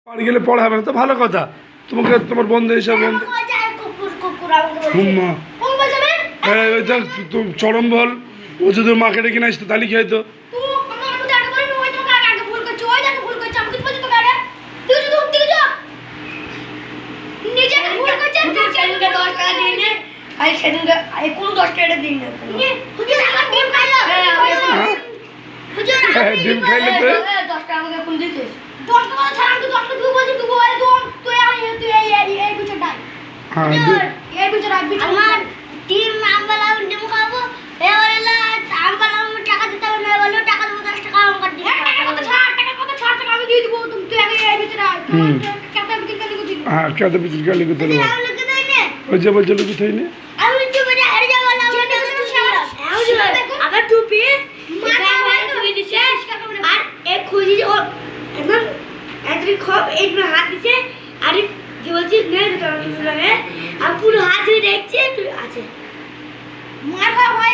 বাড়ি গেলে পড়া হবে না তো ভালো কথা। তোমাকে তোমার বন্ধু হিসাবে বন্ধু চরম বল ও যদি মাকে ডেকে না আসতো তাহলে কি হয়তো? ডিম খাইলে তো হ্যাঁ কত পিছিয়ে গালি করতে দেবো ওই যে বলছিল কোথায় নে হাত দিছে আর কি বলছি পুরো হাত ধরে দেখছে আছে মার খাওয়া হয়